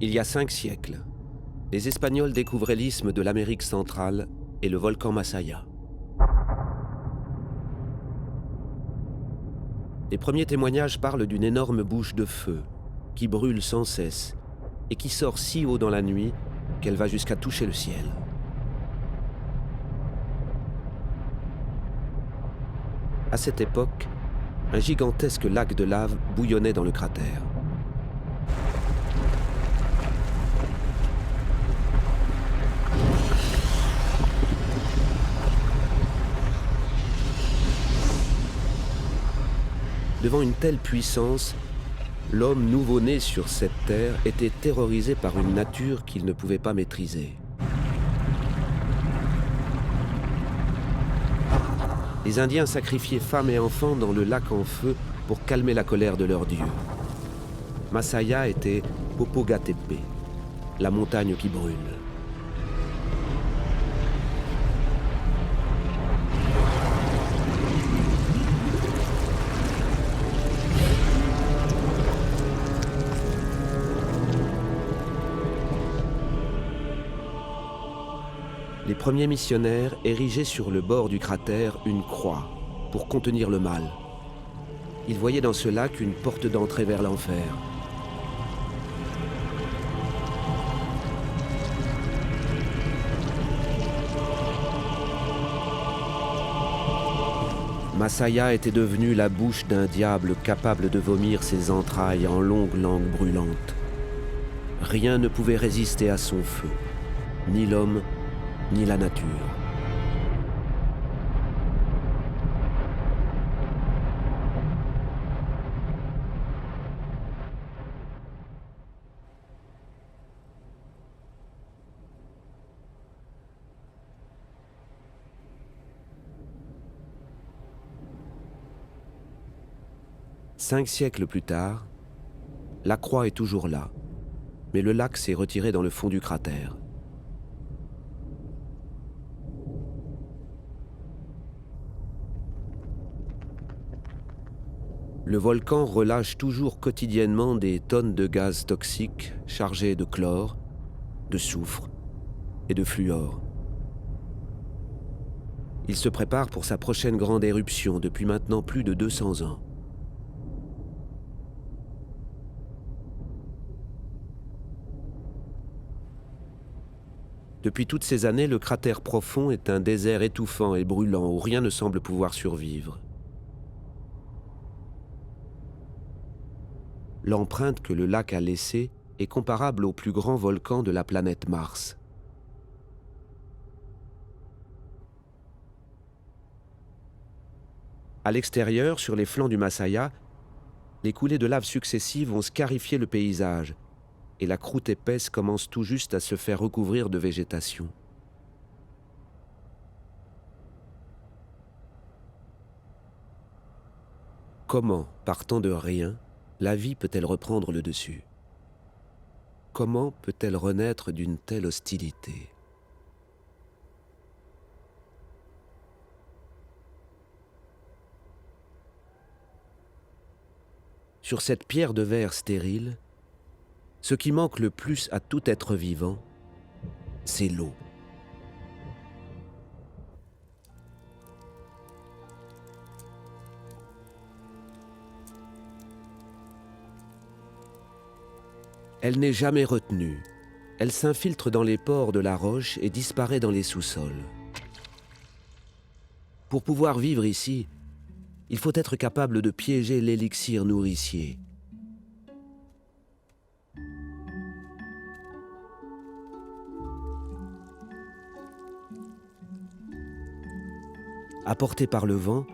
Il y a 5 siècles, les Espagnols découvraient l'isthme de l'Amérique centrale et le volcan Masaya. Les premiers témoignages parlent d'une énorme bouche de feu qui brûle sans cesse et qui sort si haut dans la nuit qu'elle va jusqu'à toucher le ciel. À cette époque, un gigantesque lac de lave bouillonnait dans le cratère. Devant une telle puissance, l'homme nouveau-né sur cette terre était terrorisé par une nature qu'il ne pouvait pas maîtriser. Les Indiens sacrifiaient femmes et enfants dans le lac en feu pour calmer la colère de leur dieu. Masaya était Popocatépetl, la montagne qui brûle. Les premiers missionnaires érigeaient sur le bord du cratère une croix pour contenir le mal. Ils voyaient dans ce lac une porte d'entrée vers l'enfer. Masaya était devenue la bouche d'un diable capable de vomir ses entrailles en longues langues brûlantes. Rien ne pouvait résister à son feu, ni l'homme, ni la nature. Cinq siècles plus tard, la croix est toujours là, mais le lac s'est retiré dans le fond du cratère. Le volcan relâche toujours quotidiennement des tonnes de gaz toxiques chargés de chlore, de soufre et de fluor. Il se prépare pour sa prochaine grande éruption depuis maintenant plus de 200 ans. Depuis toutes ces années, le cratère profond est un désert étouffant et brûlant où rien ne semble pouvoir survivre. L'empreinte que le lac a laissée est comparable au plus grand volcan de la planète Mars. À l'extérieur, sur les flancs du Masaya, les coulées de lave successives ont scarifié le paysage et la croûte épaisse commence tout juste à se faire recouvrir de végétation. Comment, partant de rien, la vie peut-elle reprendre le dessus? Comment peut-elle renaître d'une telle hostilité? Sur cette pierre de verre stérile, ce qui manque le plus à tout être vivant, c'est l'eau. Elle n'est jamais retenue. Elle s'infiltre dans les pores de la roche et disparaît dans les sous-sols. Pour pouvoir vivre ici, il faut être capable de piéger l'élixir nourricier. Apportés par le vent,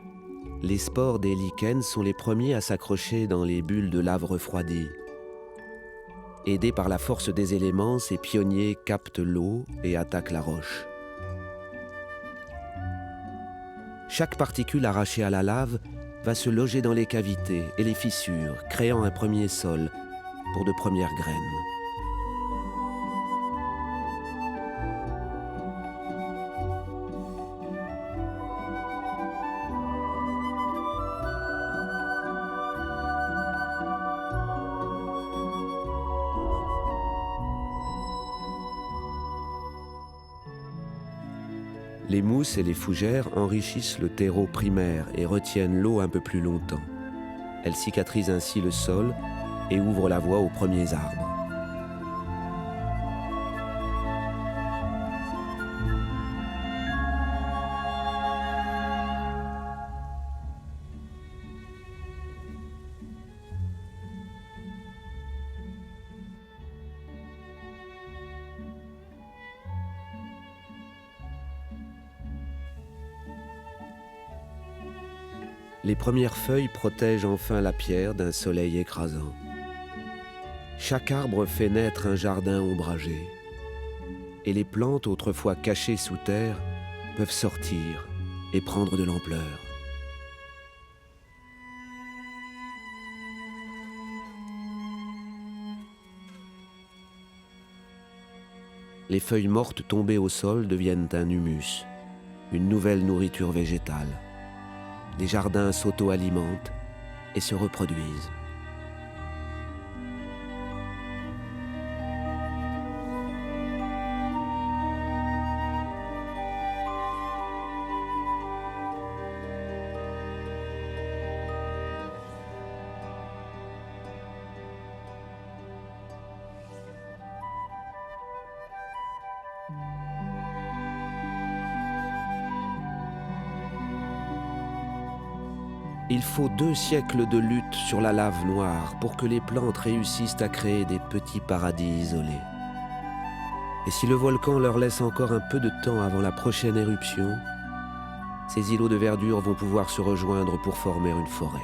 les spores des lichens sont les premiers à s'accrocher dans les bulles de lave refroidie. Aidés par la force des éléments, ces pionniers captent l'eau et attaquent la roche. Chaque particule arrachée à la lave va se loger dans les cavités et les fissures, créant un premier sol pour de premières graines. Les mousses et les fougères enrichissent le terreau primaire et retiennent l'eau un peu plus longtemps. Elles cicatrisent ainsi le sol et ouvrent la voie aux premiers arbres. Les premières feuilles protègent enfin la pierre d'un soleil écrasant. Chaque arbre fait naître un jardin ombragé. Et les plantes autrefois cachées sous terre peuvent sortir et prendre de l'ampleur. Les feuilles mortes tombées au sol deviennent un humus, une nouvelle nourriture végétale. Les jardins s'auto-alimentent et se reproduisent. Il faut 2 siècles de lutte sur la lave noire pour que les plantes réussissent à créer des petits paradis isolés. Et si le volcan leur laisse encore un peu de temps avant la prochaine éruption, ces îlots de verdure vont pouvoir se rejoindre pour former une forêt.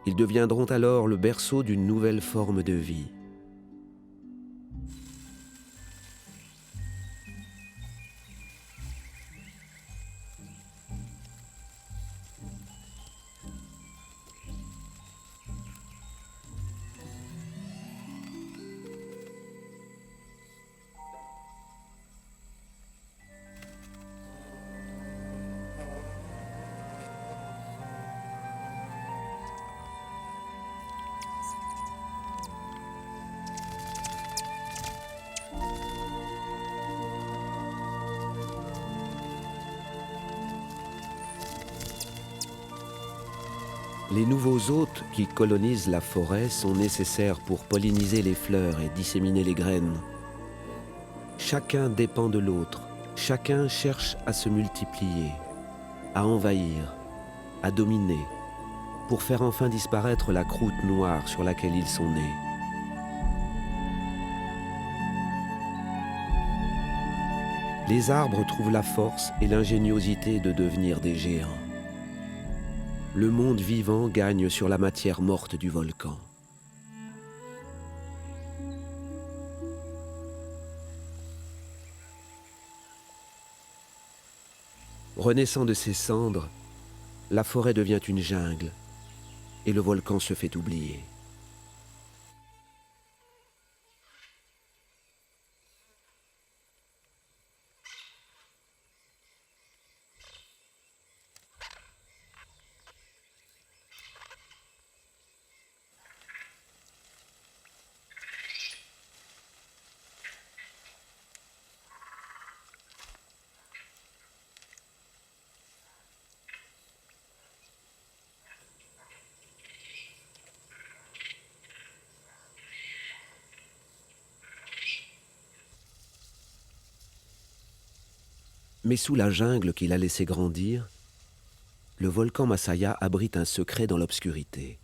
Ils deviendront alors le berceau d'une nouvelle forme de vie. Les nouveaux hôtes qui colonisent la forêt sont nécessaires pour polliniser les fleurs et disséminer les graines. Chacun dépend de l'autre, chacun cherche à se multiplier, à envahir, à dominer, pour faire enfin disparaître la croûte noire sur laquelle ils sont nés. Les arbres trouvent la force et l'ingéniosité de devenir des géants. Le monde vivant gagne sur la matière morte du volcan. Renaissant de ses cendres, la forêt devient une jungle et le volcan se fait oublier. Mais sous la jungle qu'il a laissé grandir, le volcan Masaya abrite un secret dans l'obscurité.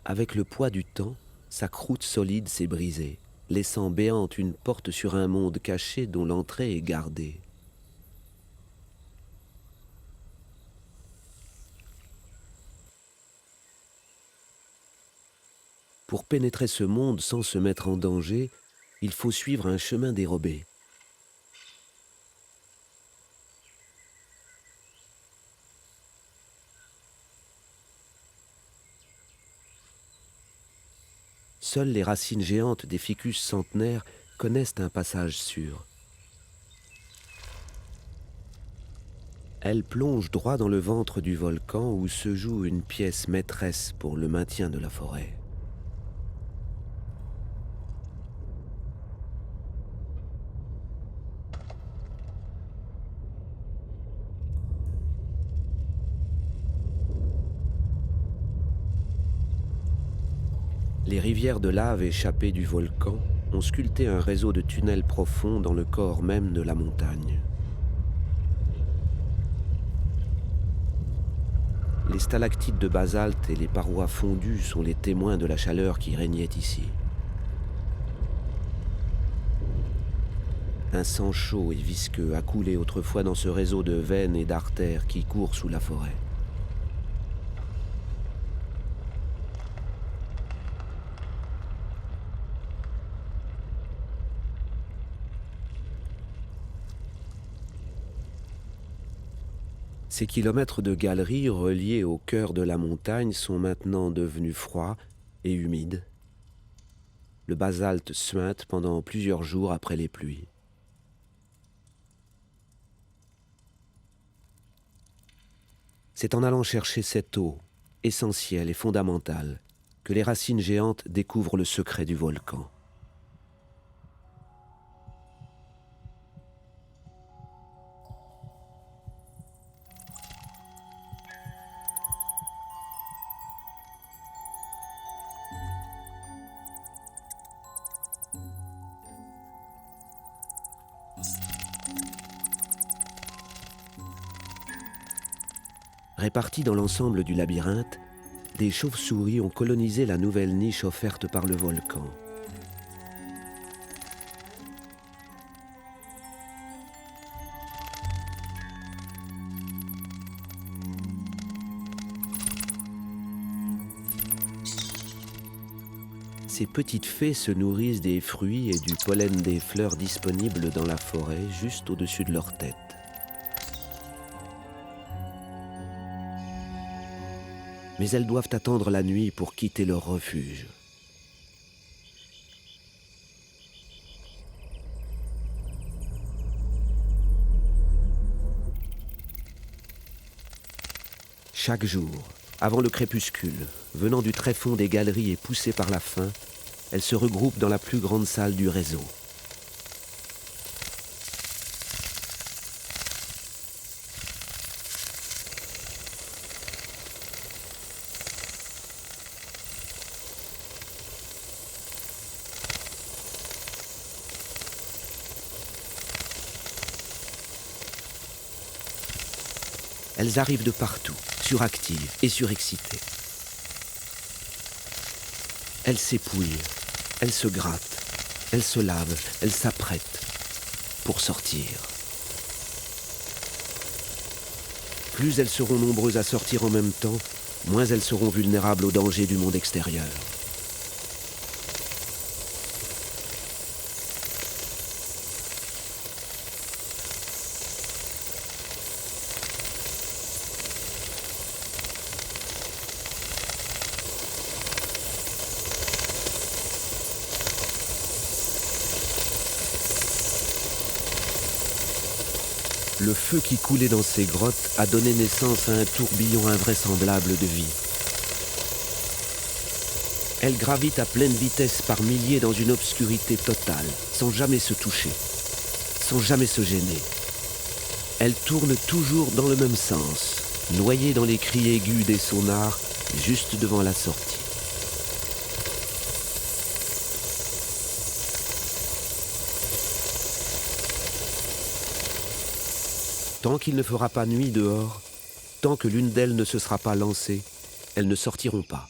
Avec le poids du temps, sa croûte solide s'est brisée, laissant béante une porte sur un monde caché dont l'entrée est gardée. Pour pénétrer ce monde sans se mettre en danger, il faut suivre un chemin dérobé. Seules les racines géantes des ficus centenaires connaissent un passage sûr. Elles plongent droit dans le ventre du volcan où se joue une pièce maîtresse pour le maintien de la forêt. Les rivières de lave échappées du volcan ont sculpté un réseau de tunnels profonds dans le corps même de la montagne. Les stalactites de basalte et les parois fondues sont les témoins de la chaleur qui régnait ici. Un sang chaud et visqueux a coulé autrefois dans ce réseau de veines et d'artères qui court sous la forêt. Ces kilomètres de galeries reliés au cœur de la montagne sont maintenant devenus froids et humides. Le basalte suinte pendant plusieurs jours après les pluies. C'est en allant chercher cette eau, essentielle et fondamentale, que les racines géantes découvrent le secret du volcan. Répartis dans l'ensemble du labyrinthe, des chauves-souris ont colonisé la nouvelle niche offerte par le volcan. Ces petites fées se nourrissent des fruits et du pollen des fleurs disponibles dans la forêt juste au-dessus de leur tête. Mais elles doivent attendre la nuit pour quitter leur refuge. Chaque jour, avant le crépuscule, venant du tréfonds des galeries et poussées par la faim, elles se regroupent dans la plus grande salle du réseau. Elles arrivent de partout, suractives et surexcitées. Elles s'épouillent, elles se grattent, elles se lavent, elles s'apprêtent pour sortir. Plus elles seront nombreuses à sortir en même temps, moins elles seront vulnérables aux dangers du monde extérieur. Le feu qui coulait dans ces grottes a donné naissance à un tourbillon invraisemblable de vie. Elles gravitent à pleine vitesse par milliers dans une obscurité totale, sans jamais se toucher, sans jamais se gêner. Elles tournent toujours dans le même sens, noyées dans les cris aigus des sonars, juste devant la sortie. Tant qu'il ne fera pas nuit dehors, tant que l'une d'elles ne se sera pas lancée, elles ne sortiront pas.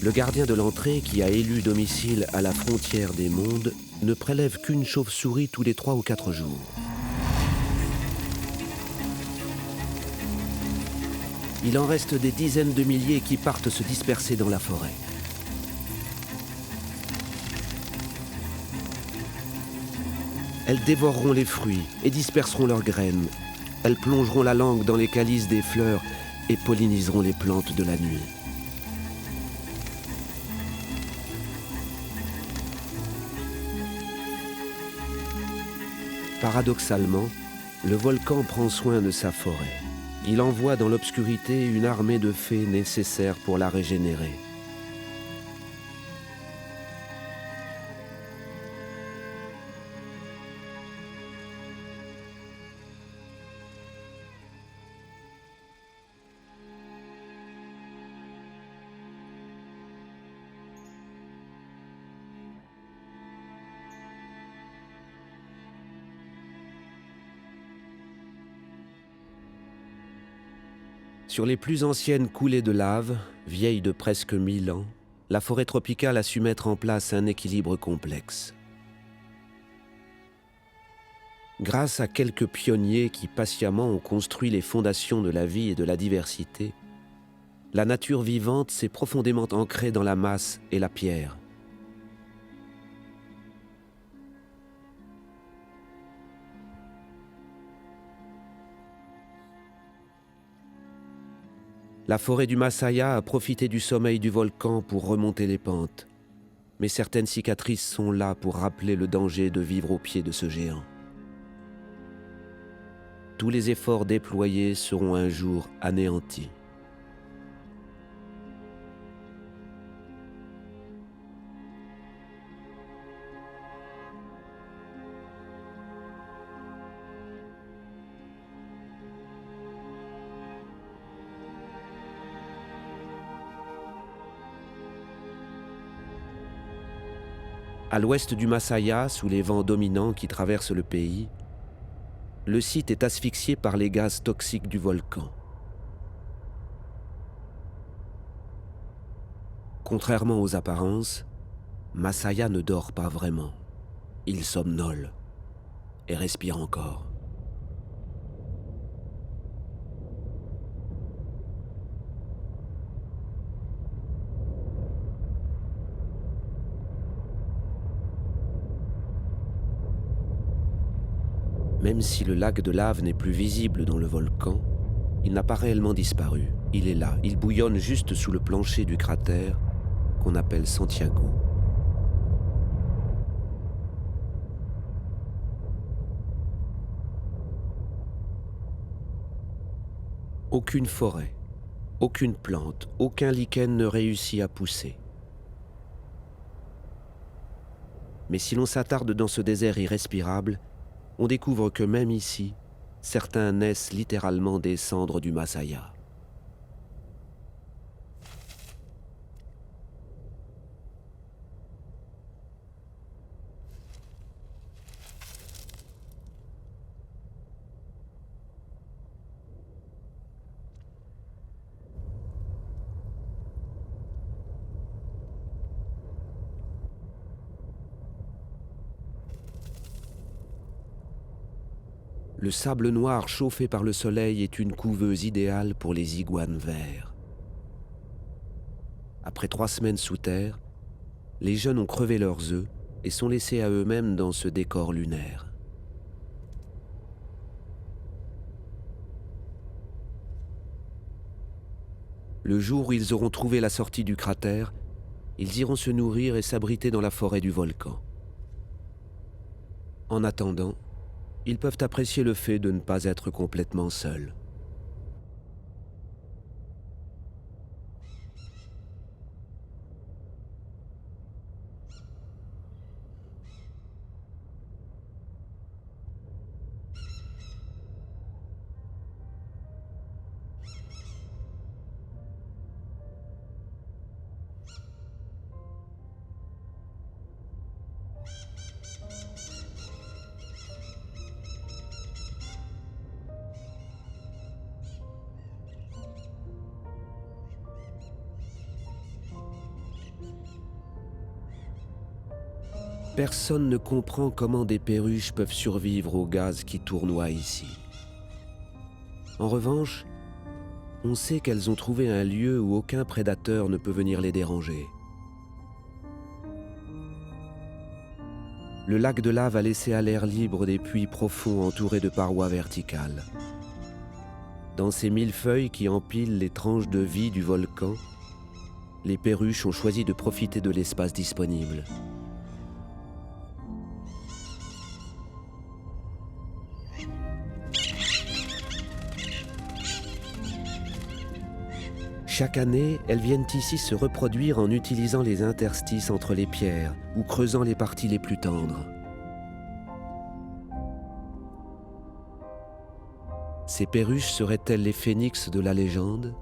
Le gardien de l'entrée, qui a élu domicile à la frontière des mondes, ne prélève qu'une chauve-souris tous les 3 ou 4 jours. Il en reste des dizaines de milliers qui partent se disperser dans la forêt. Elles dévoreront les fruits et disperseront leurs graines. Elles plongeront la langue dans les calices des fleurs et polliniseront les plantes de la nuit. Paradoxalement, le volcan prend soin de sa forêt. Il envoie dans l'obscurité une armée de fées nécessaires pour la régénérer. Sur les plus anciennes coulées de lave, vieilles de presque 1000 ans, la forêt tropicale a su mettre en place un équilibre complexe. Grâce à quelques pionniers qui patiemment ont construit les fondations de la vie et de la diversité, la nature vivante s'est profondément ancrée dans la masse et la pierre. La forêt du Masaya a profité du sommeil du volcan pour remonter les pentes. Mais certaines cicatrices sont là pour rappeler le danger de vivre au pied de ce géant. Tous les efforts déployés seront un jour anéantis. À l'ouest du Masaya, sous les vents dominants qui traversent le pays, le site est asphyxié par les gaz toxiques du volcan. Contrairement aux apparences, Masaya ne dort pas vraiment. Il somnole et respire encore. Même si le lac de lave n'est plus visible dans le volcan, il n'a pas réellement disparu. Il est là, il bouillonne juste sous le plancher du cratère qu'on appelle Santiago. Aucune forêt, aucune plante, aucun lichen ne réussit à pousser. Mais si l'on s'attarde dans ce désert irrespirable, on découvre que même ici, certains naissent littéralement des cendres du Masaya. Le sable noir chauffé par le soleil est une couveuse idéale pour les iguanes verts. Après 3 semaines sous terre, les jeunes ont crevé leurs œufs et sont laissés à eux-mêmes dans ce décor lunaire. Le jour où ils auront trouvé la sortie du cratère, ils iront se nourrir et s'abriter dans la forêt du volcan. En attendant, ils peuvent apprécier le fait de ne pas être complètement seuls. Personne ne comprend comment des perruches peuvent survivre au gaz qui tournoie ici. En revanche, on sait qu'elles ont trouvé un lieu où aucun prédateur ne peut venir les déranger. Le lac de lave a laissé à l'air libre des puits profonds entourés de parois verticales. Dans ces millefeuilles qui empilent les tranches de vie du volcan, les perruches ont choisi de profiter de l'espace disponible. Chaque année, elles viennent ici se reproduire en utilisant les interstices entre les pierres ou creusant les parties les plus tendres. Ces perruches seraient-elles les phénix de la légende?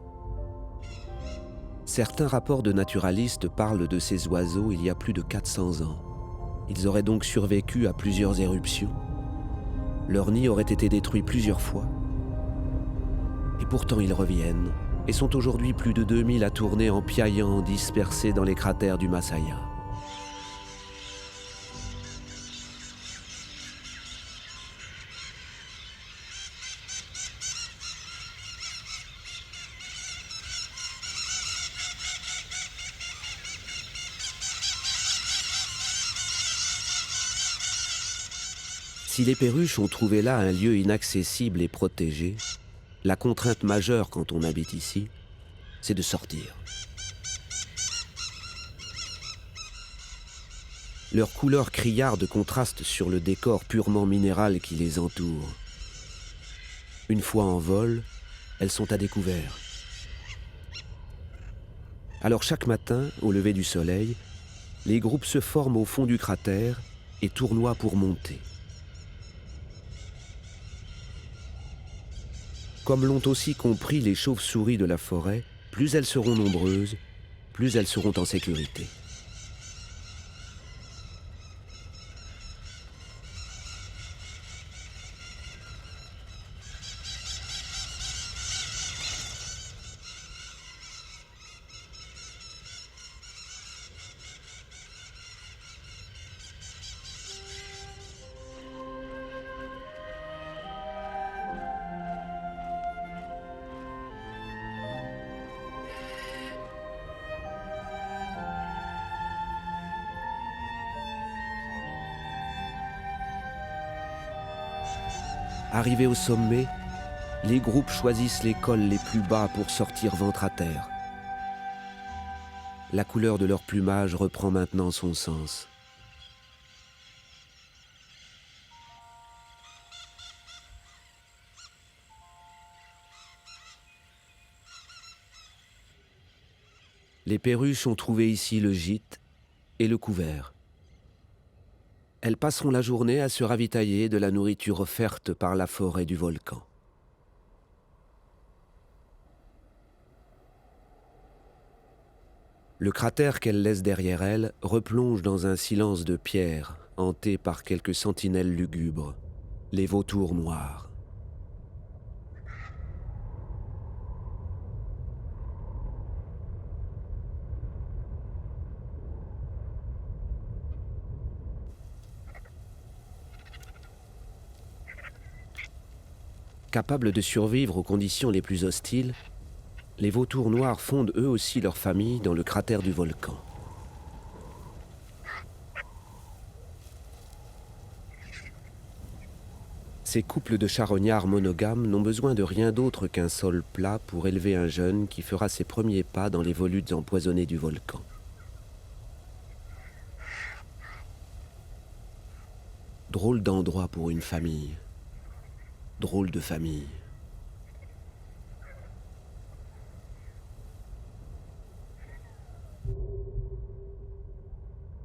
Certains rapports de naturalistes parlent de ces oiseaux il y a plus de 400 ans. Ils auraient donc survécu à plusieurs éruptions. Leur nid aurait été détruit plusieurs fois. Et pourtant ils reviennent et sont aujourd'hui plus de 2000 à tourner en piaillant dispersés dans les cratères du Masaya. Si les perruches ont trouvé là un lieu inaccessible et protégé, la contrainte majeure quand on habite ici, c'est de sortir. Leur couleur criarde contraste sur le décor purement minéral qui les entoure. Une fois en vol, elles sont à découvert. Alors chaque matin, au lever du soleil, les groupes se forment au fond du cratère et tournoient pour monter. Comme l'ont aussi compris les chauves-souris de la forêt, plus elles seront nombreuses, plus elles seront en sécurité. Arrivés au sommet, les groupes choisissent les cols les plus bas pour sortir ventre à terre. La couleur de leur plumage reprend maintenant son sens. Les perruches ont trouvé ici le gîte et le couvert. Elles passeront la journée à se ravitailler de la nourriture offerte par la forêt du volcan. Le cratère qu'elles laissent derrière elles replonge dans un silence de pierre, hanté par quelques sentinelles lugubres, les vautours noirs. Capables de survivre aux conditions les plus hostiles, les vautours noirs fondent eux aussi leur famille dans le cratère du volcan. Ces couples de charognards monogames n'ont besoin de rien d'autre qu'un sol plat pour élever un jeune qui fera ses premiers pas dans les volutes empoisonnées du volcan. Drôle d'endroit pour une famille. Drôle de famille.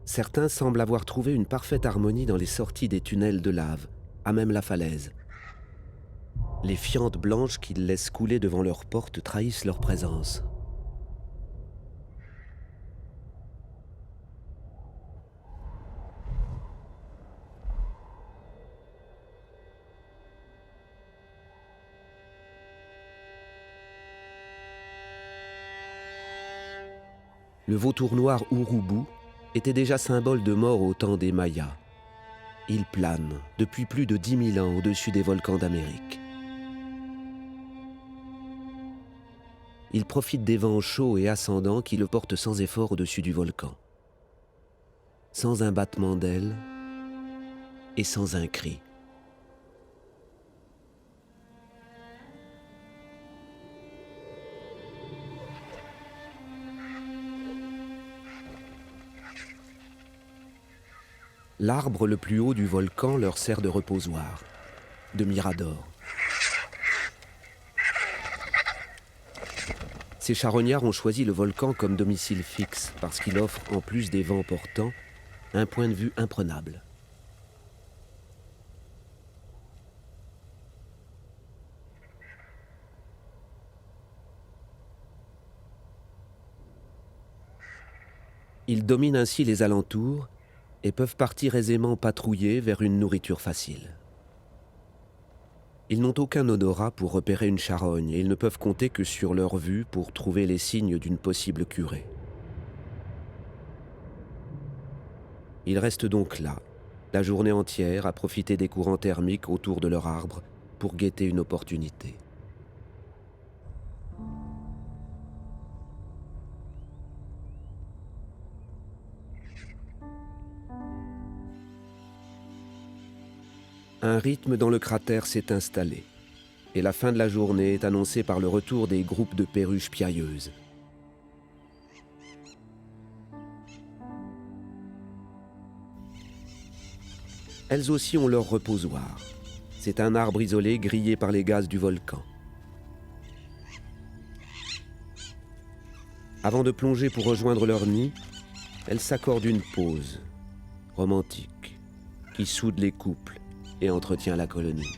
Certains semblent avoir trouvé une parfaite harmonie dans les sorties des tunnels de lave, à même la falaise. Les fientes blanches qu'ils laissent couler devant leur porte trahissent leur présence. Le vautour noir Urubu était déjà symbole de mort au temps des Mayas. Il plane depuis plus de 10 000 ans au-dessus des volcans d'Amérique. il profite des vents chauds et ascendants qui le portent sans effort au-dessus du volcan. Sans un battement d'ailes et sans un cri. L'arbre le plus haut du volcan leur sert de reposoir, de mirador. Ces charognards ont choisi le volcan comme domicile fixe parce qu'il offre, en plus des vents portants, un point de vue imprenable. Ils dominent ainsi les alentours et peuvent partir aisément patrouiller vers une nourriture facile. Ils n'ont aucun odorat pour repérer une charogne et ils ne peuvent compter que sur leur vue pour trouver les signes d'une possible curée. Ils restent donc là, la journée entière, à profiter des courants thermiques autour de leur arbre pour guetter une opportunité. Un rythme dans le cratère s'est installé et la fin de la journée est annoncée par le retour des groupes de perruches piailleuses. Elles aussi ont leur reposoir. C'est un arbre isolé grillé par les gaz du volcan. Avant de plonger pour rejoindre leur nid, elles s'accordent une pause romantique qui soude les couples et entretient la colonie.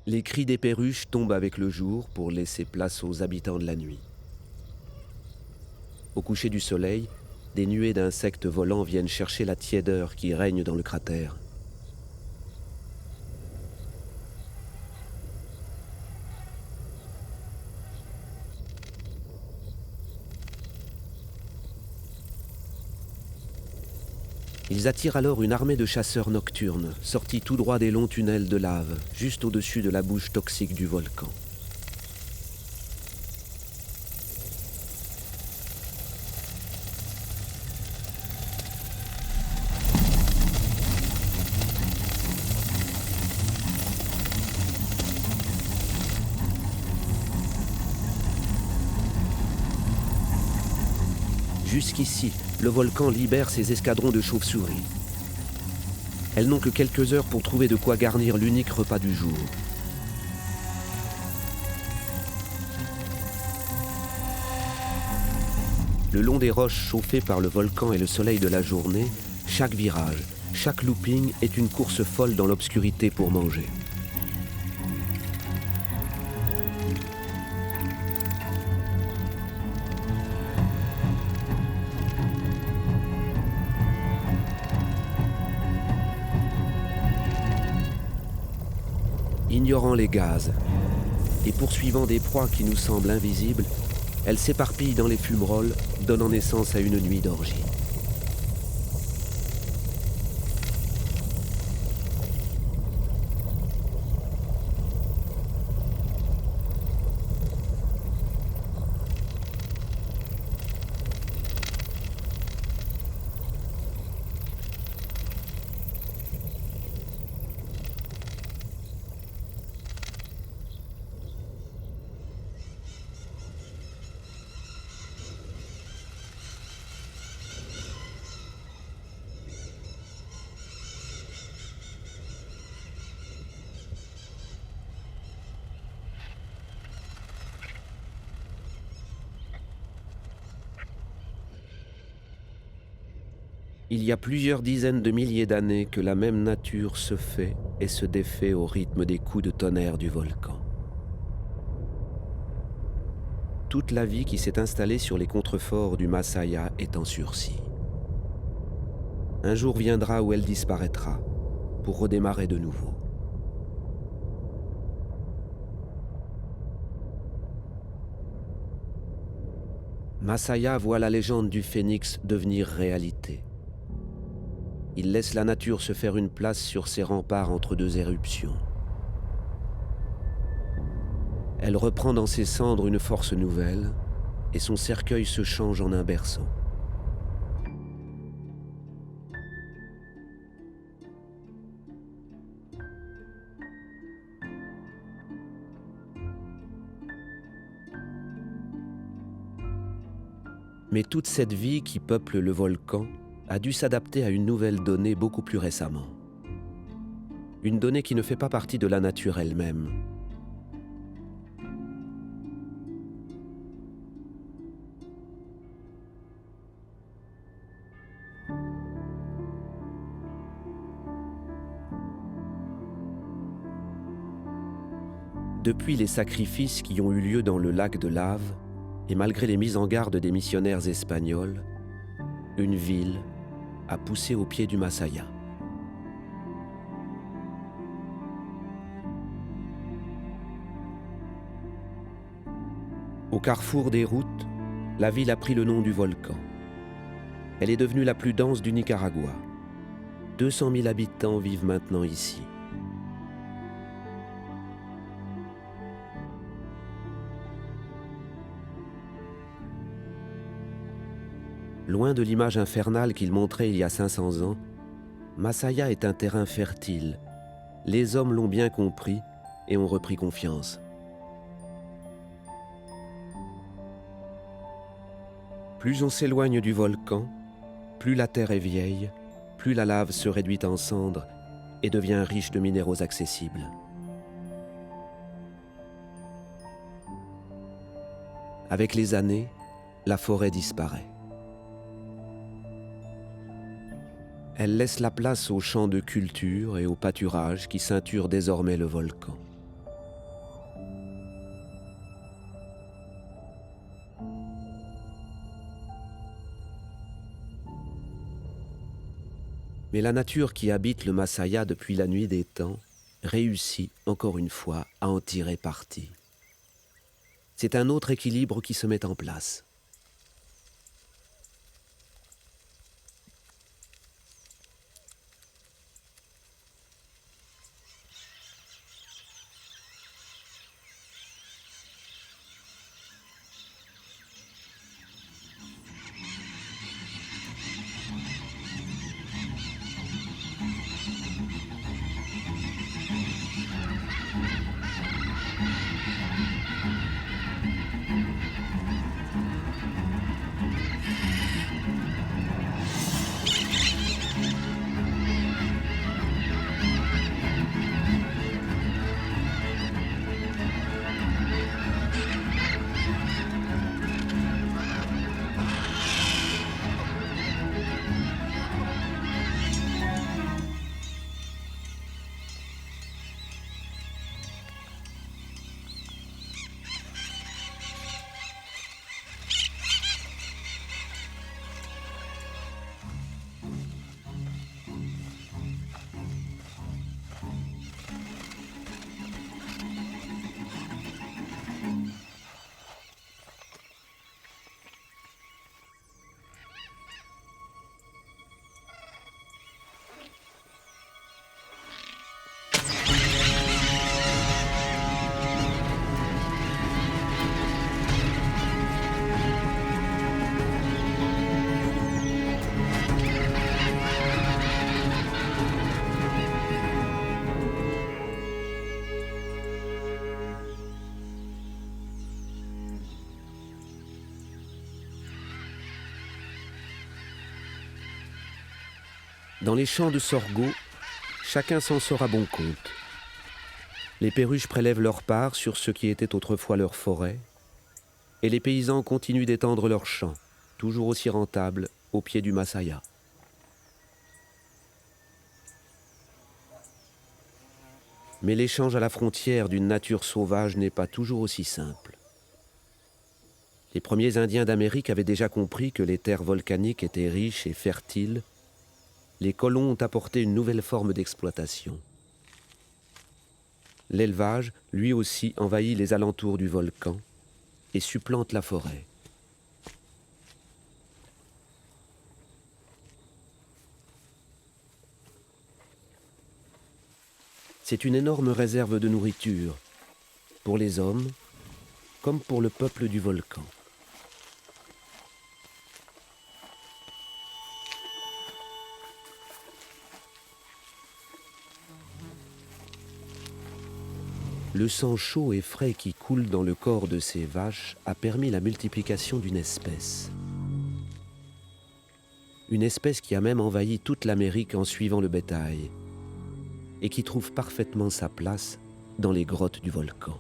Les cris des perruches tombent avec le jour pour laisser place aux habitants de la nuit. Au coucher du soleil, des nuées d'insectes volants viennent chercher la tiédeur qui règne dans le cratère. Ils attirent alors une armée de chasseurs nocturnes, sortis tout droit des longs tunnels de lave, juste au-dessus de la bouche toxique du volcan. Jusqu'ici, le volcan libère ses escadrons de chauves-souris. Elles n'ont que quelques heures pour trouver de quoi garnir l'unique repas du jour. Le long des roches chauffées par le volcan et le soleil de la journée, chaque virage, chaque looping est une course folle dans l'obscurité pour manger. Ignorant les gaz et poursuivant des proies qui nous semblent invisibles, elles s'éparpillent dans les fumerolles, donnant naissance à une nuit d'orgie. Il y a plusieurs dizaines de milliers d'années que la même nature se fait et se défait au rythme des coups de tonnerre du volcan. Toute la vie qui s'est installée sur les contreforts du Masaya est en sursis. Un jour viendra où elle disparaîtra pour redémarrer de nouveau. Masaya voit la légende du phénix devenir réalité. Il laisse la nature se faire une place sur ses remparts entre deux éruptions. Elle reprend dans ses cendres une force nouvelle et son cercueil se change en un berceau. Mais toute cette vie qui peuple le volcan a dû s'adapter à une nouvelle donnée beaucoup plus récemment. Une donnée qui ne fait pas partie de la nature elle-même. Depuis les sacrifices qui ont eu lieu dans le lac de lave, et malgré les mises en garde des missionnaires espagnols, une ville a poussé au pied du Masaya. Au carrefour des routes, la ville a pris le nom du volcan. Elle est devenue la plus dense du Nicaragua. 200 000 habitants vivent maintenant ici. Loin de l'image infernale qu'il montrait il y a 500 ans, Masaya est un terrain fertile. Les hommes l'ont bien compris et ont repris confiance. Plus on s'éloigne du volcan, plus la terre est vieille, plus la lave se réduit en cendres et devient riche de minéraux accessibles. Avec les années, la forêt disparaît. Elle laisse la place aux champs de culture et aux pâturages qui ceinturent désormais le volcan. Mais la nature qui habite le Masaya depuis la nuit des temps réussit, encore une fois, à en tirer parti. C'est un autre équilibre qui se met en place. Dans les champs de sorgho, chacun s'en sort à bon compte. Les perruches prélèvent leur part sur ce qui était autrefois leur forêt, et les paysans continuent d'étendre leurs champs, toujours aussi rentables, au pied du Masaya. Mais l'échange à la frontière d'une nature sauvage n'est pas toujours aussi simple. Les premiers Indiens d'Amérique avaient déjà compris que les terres volcaniques étaient riches et fertiles. Les colons ont apporté une nouvelle forme d'exploitation. L'élevage, lui aussi, envahit les alentours du volcan et supplante la forêt. C'est une énorme réserve de nourriture, pour les hommes comme pour le peuple du volcan. Le sang chaud et frais qui coule dans le corps de ces vaches a permis la multiplication d'une espèce. Une espèce qui a même envahi toute l'Amérique en suivant le bétail et qui trouve parfaitement sa place dans les grottes du volcan.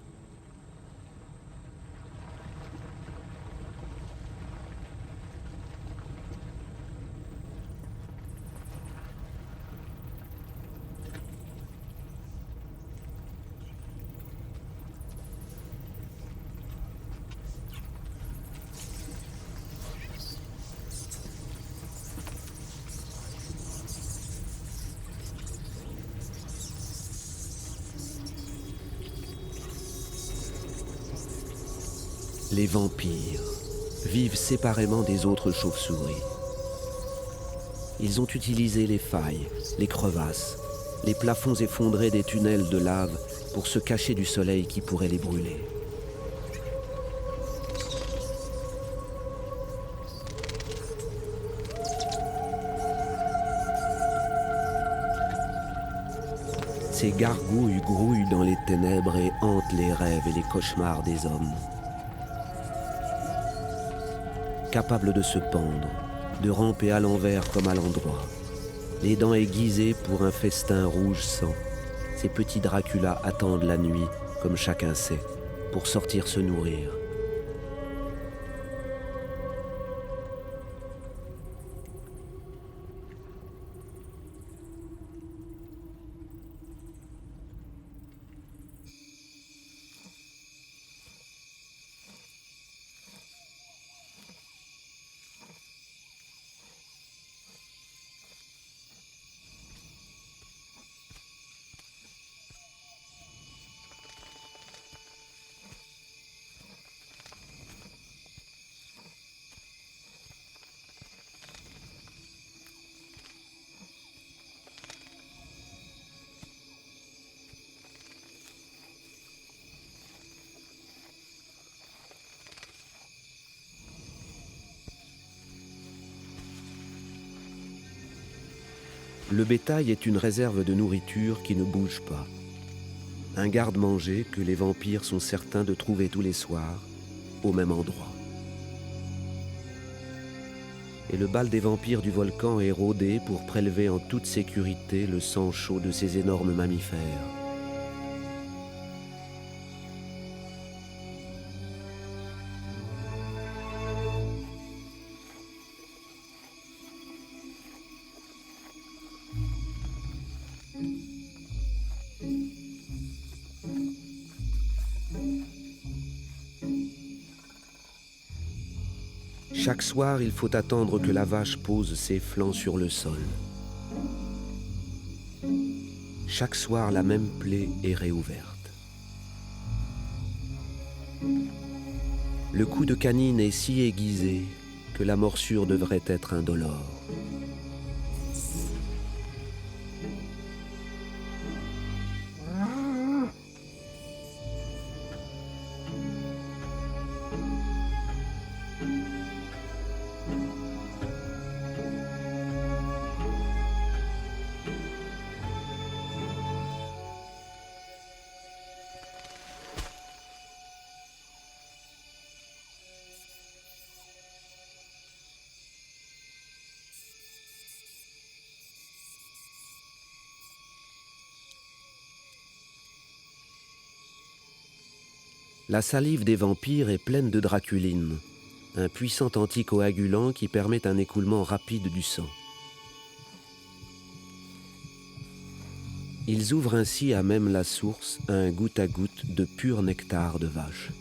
Les vampires vivent séparément des autres chauves-souris. Ils ont utilisé les failles, les crevasses, les plafonds effondrés des tunnels de lave pour se cacher du soleil qui pourrait les brûler. Ces gargouilles grouillent dans les ténèbres et hantent les rêves et les cauchemars des hommes. Capables de se pendre, de ramper à l'envers comme à l'endroit, les dents aiguisées pour un festin rouge sang, ces petits Dracula attendent la nuit, comme chacun sait, pour sortir se nourrir. Le bétail est une réserve de nourriture qui ne bouge pas. Un garde-manger que les vampires sont certains de trouver tous les soirs, au même endroit. Et le bal des vampires du volcan est rôdé pour prélever en toute sécurité le sang chaud de ces énormes mammifères. Chaque soir, il faut attendre que la vache pose ses flancs sur le sol. Chaque soir, la même plaie est réouverte. Le coup de canine est si aiguisé que la morsure devrait être indolore. La salive des vampires est pleine de draculine, un puissant anticoagulant qui permet un écoulement rapide du sang. Ils ouvrent ainsi à même la source un goutte à goutte de pur nectar de vache.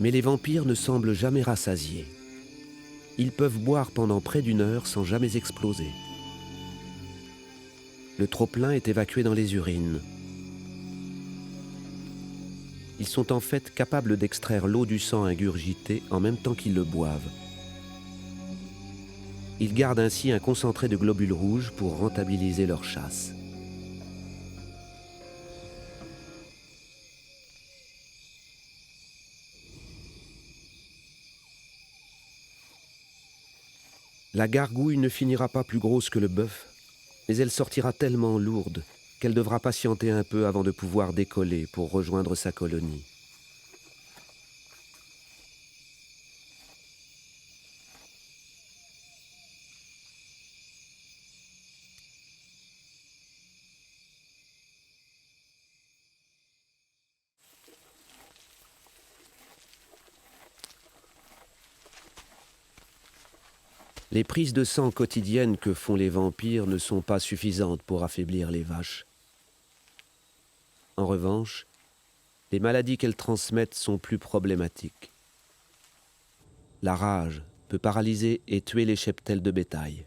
Mais les vampires ne semblent jamais rassasiés. Ils peuvent boire pendant près d'1 heure sans jamais exploser. Le trop-plein est évacué dans les urines. Ils sont en fait capables d'extraire l'eau du sang ingurgité en même temps qu'ils le boivent. Ils gardent ainsi un concentré de globules rouges pour rentabiliser leur chasse. La gargouille ne finira pas plus grosse que le bœuf, mais elle sortira tellement lourde qu'elle devra patienter un peu avant de pouvoir décoller pour rejoindre sa colonie. Les prises de sang quotidiennes que font les vampires ne sont pas suffisantes pour affaiblir les vaches. En revanche, les maladies qu'elles transmettent sont plus problématiques. La rage peut paralyser et tuer les cheptels de bétail.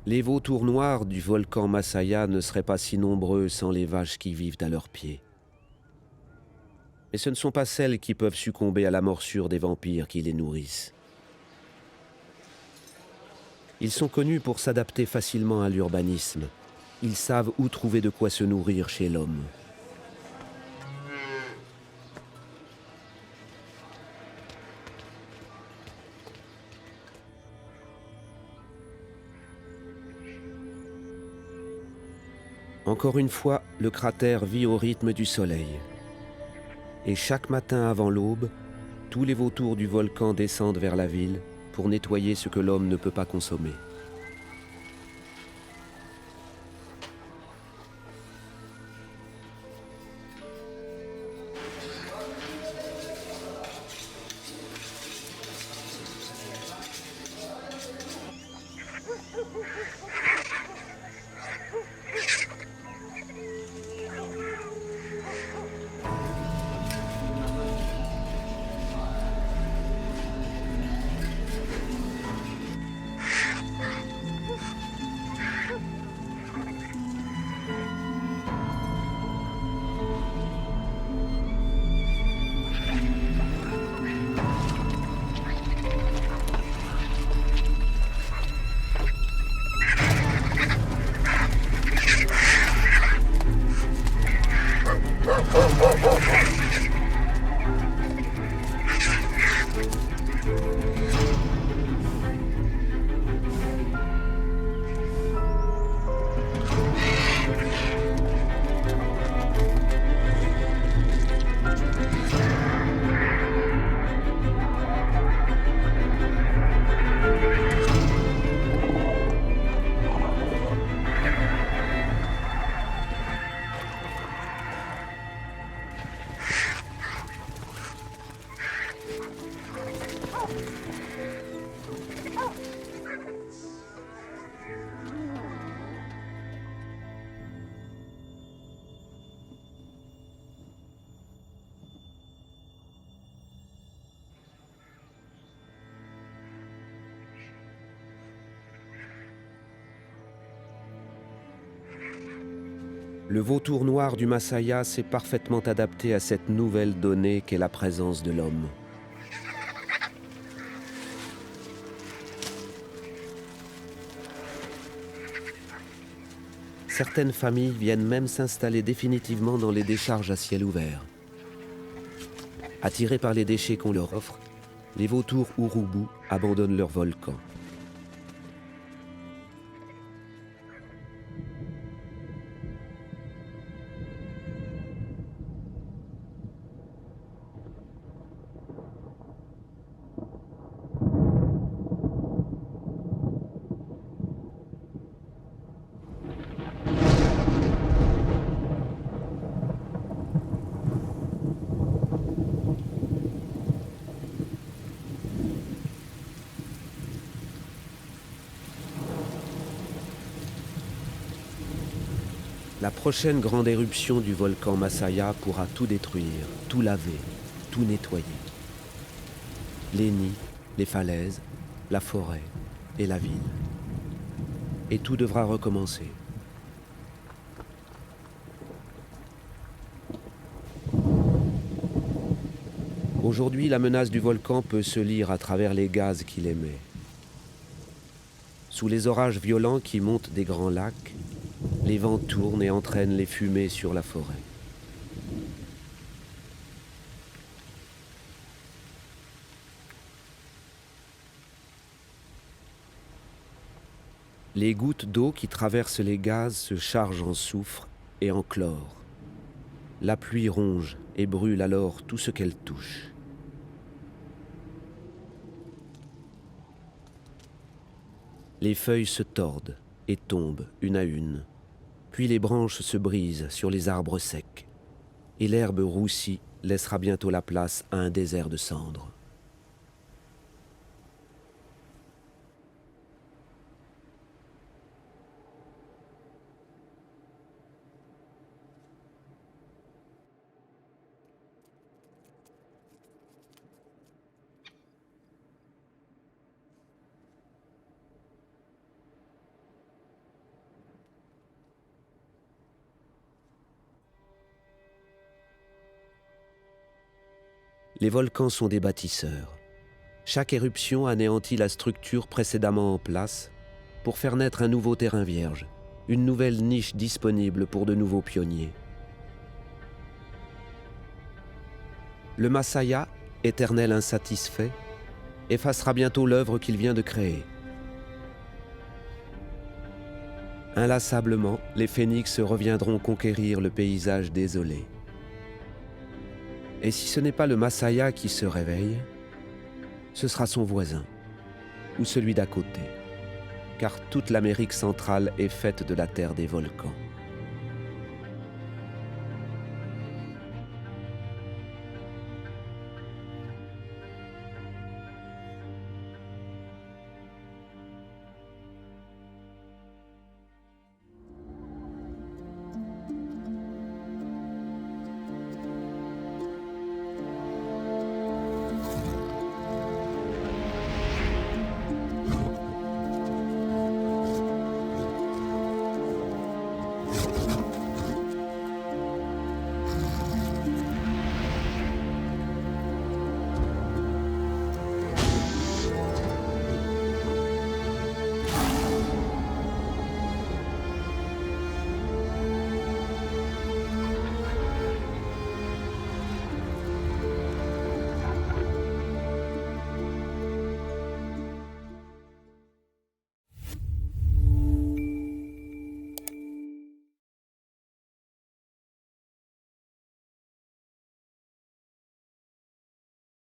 Les vautours noirs du volcan Masaya ne seraient pas si nombreux sans les vaches qui vivent à leurs pieds. Mais ce ne sont pas celles qui peuvent succomber à la morsure des vampires qui les nourrissent. Ils sont connus pour s'adapter facilement à l'urbanisme. Ils savent où trouver de quoi se nourrir chez l'homme. Encore une fois, le cratère vit au rythme du soleil. Et chaque matin avant l'aube, tous les vautours du volcan descendent vers la ville pour nettoyer ce que l'homme ne peut pas consommer. Le vautour noir du Masaya s'est parfaitement adapté à cette nouvelle donnée qu'est la présence de l'homme. Certaines familles viennent même s'installer définitivement dans les décharges à ciel ouvert. Attirés par les déchets qu'on leur offre, les vautours Urubu abandonnent leur volcan. La prochaine grande éruption du volcan Masaya pourra tout détruire, tout laver, tout nettoyer. Les nids, les falaises, la forêt et la ville. Et tout devra recommencer. Aujourd'hui, la menace du volcan peut se lire à travers les gaz qu'il émet. Sous les orages violents qui montent des grands lacs, les vents tournent et entraînent les fumées sur la forêt. Les gouttes d'eau qui traversent les gaz se chargent en soufre et en chlore. La pluie ronge et brûle alors tout ce qu'elle touche. Les feuilles se tordent et tombent une à une. Puis les branches se brisent sur les arbres secs. Et l'herbe roussie laissera bientôt la place à un désert de cendres. Les volcans sont des bâtisseurs. Chaque éruption anéantit la structure précédemment en place pour faire naître un nouveau terrain vierge, une nouvelle niche disponible pour de nouveaux pionniers. Le Masaya, éternel insatisfait, effacera bientôt l'œuvre qu'il vient de créer. Inlassablement, les phénix reviendront conquérir le paysage désolé. Et si ce n'est pas le Masaya qui se réveille, ce sera son voisin, ou celui d'à côté, car toute l'Amérique centrale est faite de la terre des volcans.